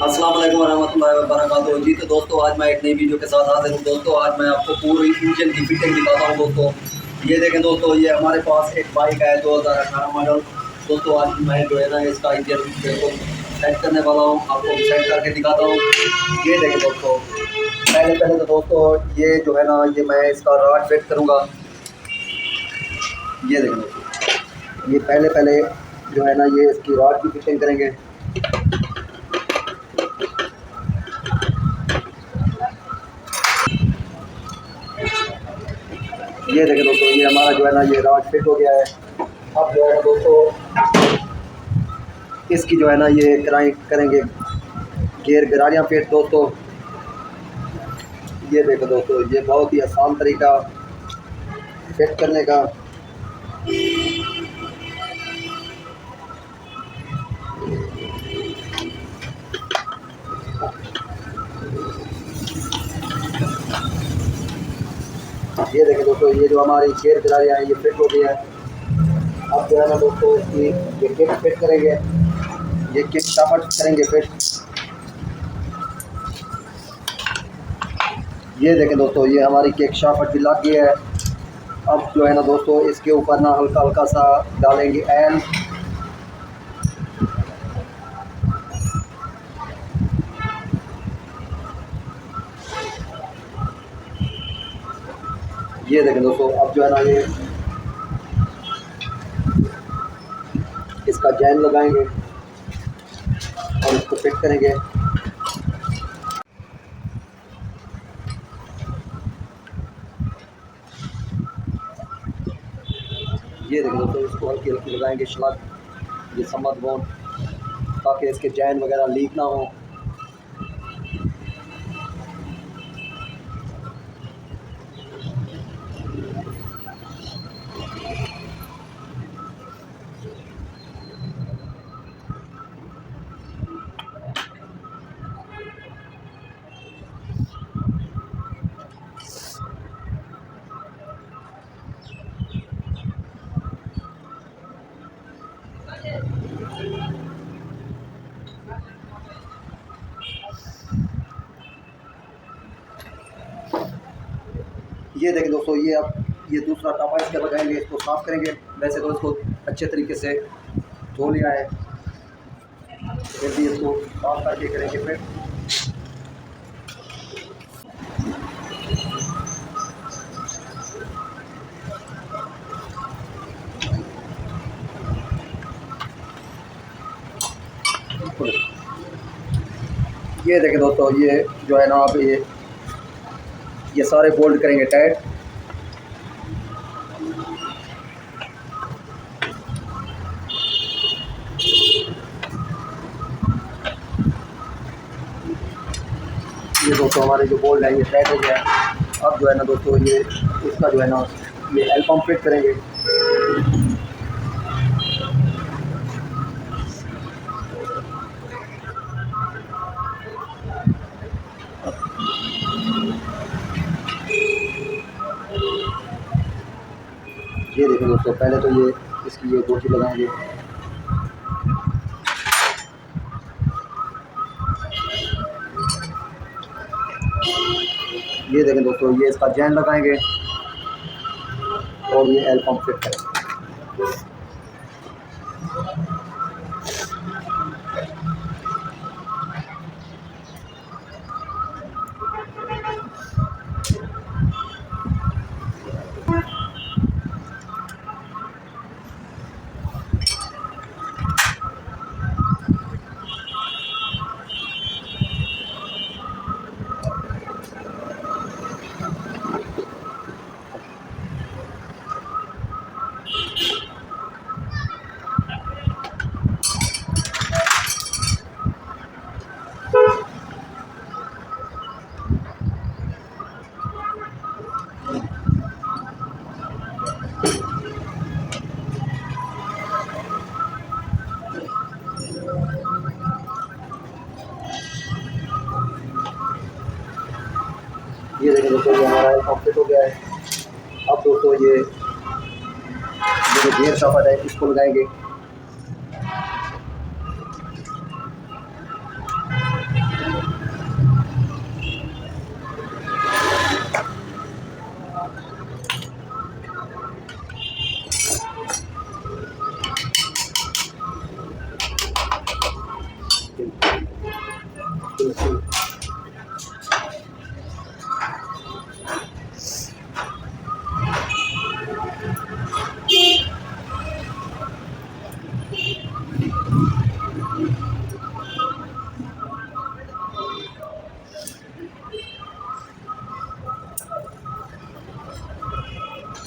अस्सलाम वालेकुम रहमतुल्लाहि व बरकातहू। जी तो दोस्तों, आज मैं एक नई वीडियो के साथ हाजिर हूँ। दोस्तों, आज मैं आपको पूरी इंजन की फिटिंग दिखाता हूँ। दोस्तों, ये देखें दोस्तों, ये हमारे पास एक बाइक है 2018 मॉडल। दोस्तों, आज मैं जो है ना इसका इंजन बिल्कुल सेट करने वाला हूँ, आपको सेट करके दिखाता हूँ। ये देखें दोस्तों, पहले पहले तो दोस्तों ये जो है ना, ये मैं इसका रॉड फिट करूँगा। ये देखें दोस्तों, ये पहले पहले जो है ना ये इसकी रॉड की फिटिंग करेंगे। ये देखें दोस्तों, ये हमारा जो है ना ये रॉड फिट हो गया है। अब जो है ना दोस्तों इसकी जो है ना ये करेंगे गियर गरारियाँ फिट। दोस्तों, ये देखो दोस्तों, ये बहुत ही आसान तरीका फिट करने का। ये देखें दोस्तों, ये जो हमारी गियर गरारियाँ हैं ये फिट हो गई है। अब जो है ना दोस्तों इसकी ये किक फिट करेंगे, ये किक शाफ्ट करेंगे फिट। ये देखें दोस्तों, ये हमारी किक शाफ्ट भी लग गई है। अब जो है ना दोस्तों इसके ऊपर ना हल्का हल्का सा डालेंगे एल। ये देखें दोस्तों, अब जो है ना ये इसका जैन लगाएंगे और इसको फिट करेंगे। ये देखें दोस्तों, इसको हल्की हल्की लगाएंगे शलग, ये समझ बोन, ताकि इसके जैन वगैरह लीक ना हो। ये देखें दोस्तों, ये अब ये दूसरा टापा इसके लगाएंगे, इसको साफ़ करेंगे। वैसे तो इसको अच्छे तरीके से धो लिया है, फिर भी इसको साफ करके करेंगे फिर। ये देखें दोस्तों, ये जो है ना आप ये सारे बोल्ट करेंगे टाइट। ये दोस्तों हमारे जो बोल्ट है ये टाइट हो गया है। अब जो है ना दोस्तों ये इसका जो है ना ये एल पंप फिट करेंगे। ये देखें दोस्तों, पहले तो ये इसकी ये गोटी लगाएंगे। ये देखें दोस्तों, ये इसका जैन लगाएंगे और ये एल पंप फिट करेंगे। ये देखें दोस्तों, ये हमारा कंप्लीट हो गया है। अब दोस्तों ये जो गियर शाफ्ट है इसको लगाएंगे।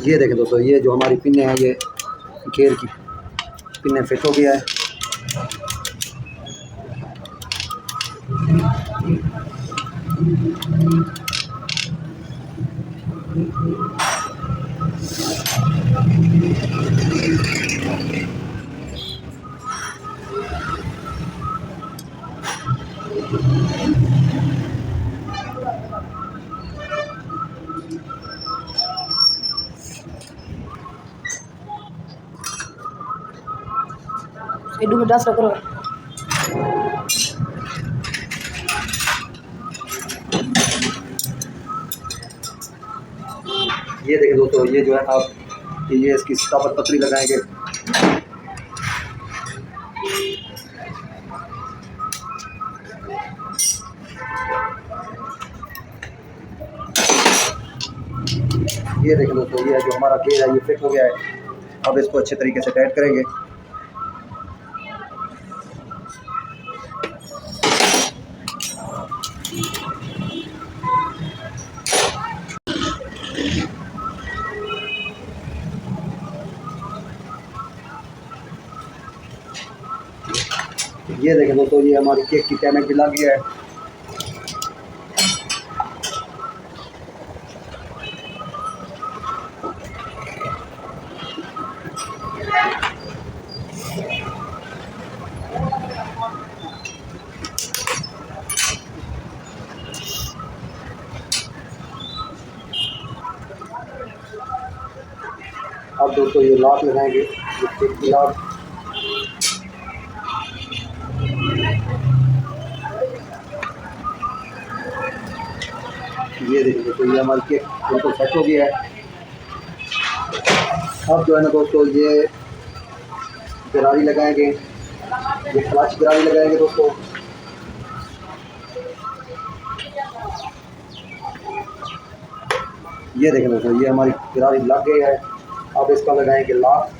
ये देखें दोस्तों, ये जो हमारी पिन है, ये गेयर की पिन फिट हो गया है। Hidung das karo. ये देखें दोस्तों, ये जो है आप ये इसकी स्टापर पतली लगाएंगे। ये देखें दोस्तों, ये जो हमारा गेयर है ये फिट हो गया है। अब इसको अच्छे तरीके से टाइट करेंगे। ये देखें दोस्तों, ये हमारी केक की टैमेज भी लग गया है। अब दोस्तों ये लॉक लगाएंगे, ये केक की लॉक। ये देखिए दोस्तों, ये हमारी केक बिल्कुल सेट हो गया है। अब जो है ना दोस्तों, ये गरारी लगाएंगे, ये क्लच गरारी लगाएंगे दोस्तों। ये देखें दोस्तों, ये हमारी गरारी लग गई है। अब इसका लगाएंगे लॉक।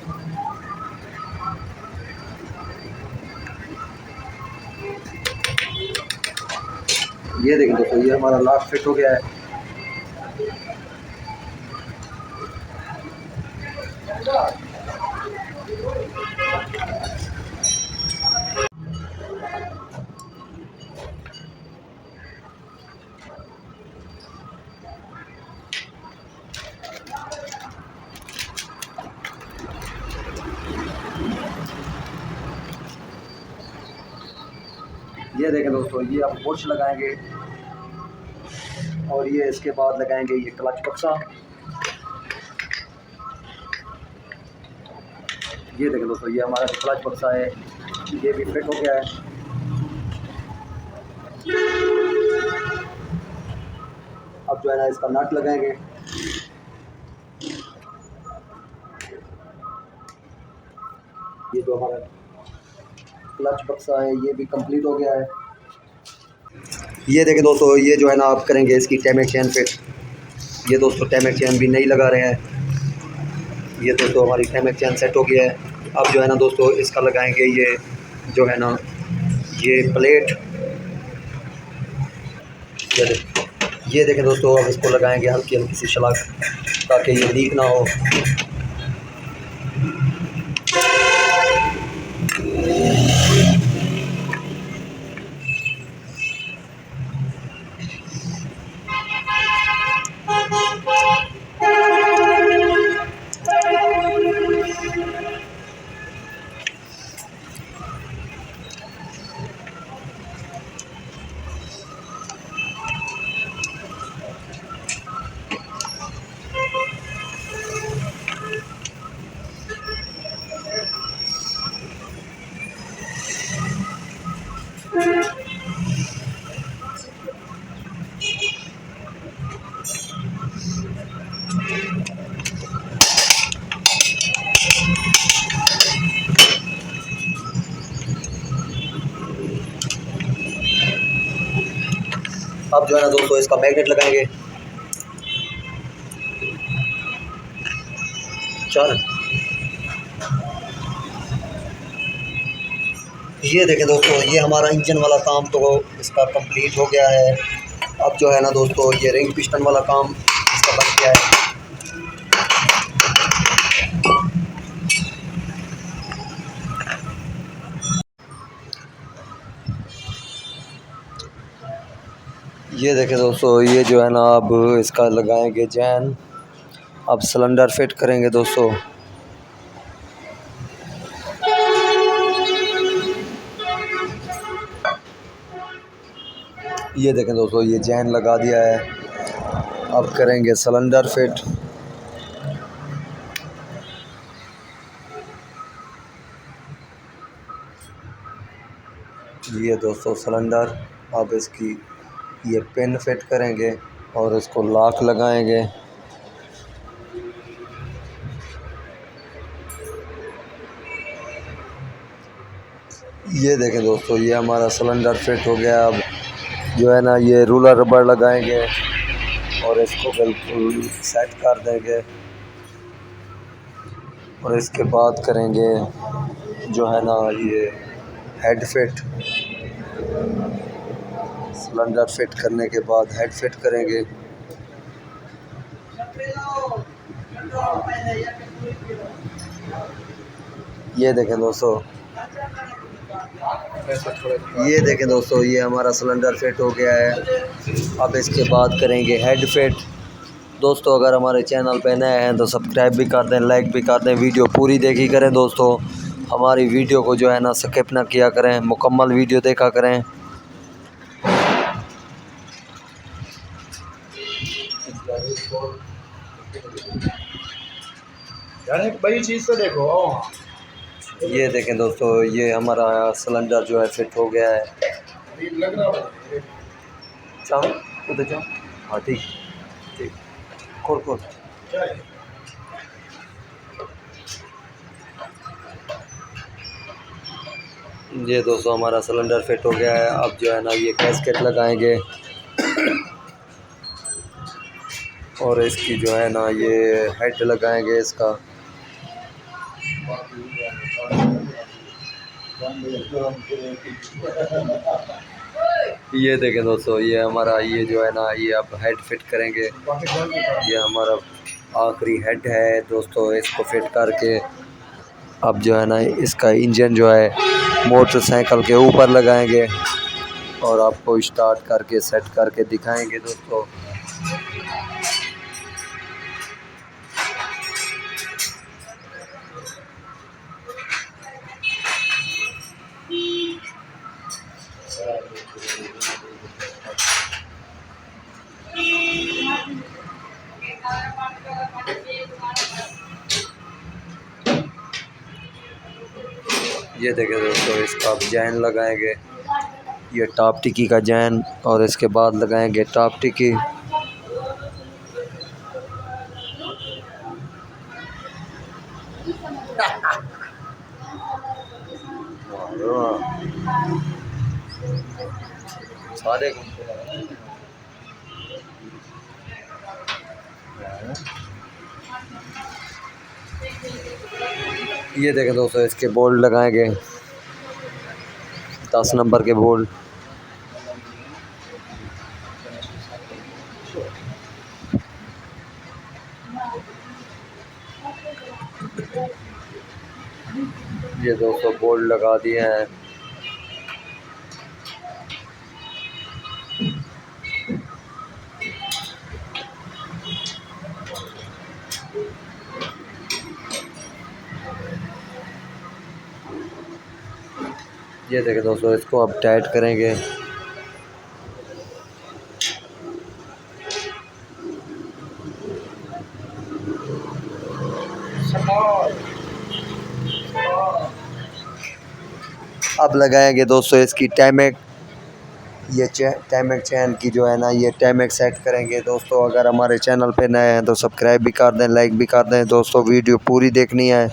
ये देखें दोस्तों, ये हमारा लॉक फिट हो गया है। ये देखें दोस्तों, ये आप बुश लगाएंगे और ये इसके बाद लगाएंगे ये क्लच बक्सा। ये देखें दोस्तों, ये हमारा क्लच बक्सा है, ये भी फिट हो गया है। अब जो है ना इसका नट लगाएंगे। ये जो हमारा क्लच बक्सा है ये भी कंप्लीट हो गया है। ये देखें दोस्तों, ये जो है ना आप करेंगे इसकी टैमेज चेन फिट। ये दोस्तों टैमेज चेन भी नहीं लगा रहे हैं। ये दोस्तों हमारी टैमेज चेन सेट हो गया है। अब जो है ना दोस्तों इसका लगाएंगे ये जो है ना ये प्लेट। ये देखें दोस्तों, अब इसको लगाएंगे हल्की हल्की सी शलाक ताकि ये लीक ना हो। अब जो है ना दोस्तों इसका मैग्नेट लगाएंगे। चल ये देखें दोस्तों, ये हमारा इंजन वाला काम तो इसका कंप्लीट हो गया है। अब जो है ना दोस्तों ये रिंग पिस्टन वाला काम इसका बन गया है। ये देखें दोस्तों, ये जो है ना अब इसका लगाएंगे चैन। अब सिलेंडर फिट करेंगे दोस्तों। ये देखें दोस्तों, ये चैन लगा दिया है। अब करेंगे सिलेंडर फिट। ये दोस्तों सिलेंडर, अब इसकी ये पिन फिट करेंगे और इसको लॉक लगाएंगे। ये देखें दोस्तों, ये हमारा सिलेंडर फिट हो गया। अब जो है ना ये रूलर रबर लगाएंगे और इसको बिल्कुल सेट कर देंगे और इसके बाद करेंगे जो है ना ये हेड फिट। सिलेंडर फिट करने के बाद हेड फिट करेंगे। ये देखें दोस्तों, ये हमारा सिलेंडर फिट हो गया है। अब इसके बाद करेंगे हेड फिट। दोस्तों अगर हमारे चैनल पे नए हैं तो सब्सक्राइब भी कर दें, लाइक भी कर दें, वीडियो पूरी देखी करें दोस्तों। हमारी वीडियो को जो है ना स्किप ना किया करें, मुकम्मल वीडियो देखा करें। बड़ी चीज़ तो देखो। ये देखें दोस्तों, ये हमारा सिलेंडर जो है फिट हो गया है। लग रहा है चाहो उधर जाओ। हाँ ठीक ठीक, खोल खोल। ये दोस्तों हमारा सिलेंडर फिट हो गया है। अब जो है ना ये कैस्केट लगाएंगे और इसकी जो है ना ये हेड लगाएंगे इसका। ये देखें दोस्तों, ये हमारा ये जो है ना ये अब हेड फिट करेंगे। ये हमारा आखिरी हेड है दोस्तों। इसको फिट करके अब जो है ना इसका इंजन जो है मोटरसाइकिल के ऊपर लगाएंगे और आपको स्टार्ट करके सेट करके दिखाएंगे दोस्तों। ये देखें दोस्तों, इसका अब जैन लगाएंगे। ये टॉप टिकी का जैन और इसके बाद लगाएंगे टॉप टिकी। सारे ये देखें दोस्तों, इसके बोल्ट लगाएंगे 10 नंबर के बोल्ट। ये दोस्तों बोल्ट लगा दिए हैं। ये देखें दोस्तों, इसको अब टाइट करेंगे। अब लगाएंगे दोस्तों इसकी टैमेक। ये टैमेक चैन की जो है ना ये टैमेक सेट करेंगे दोस्तों। अगर हमारे चैनल पे नए हैं तो सब्सक्राइब भी कर दें, लाइक भी कर दें दोस्तों। वीडियो पूरी देखनी है।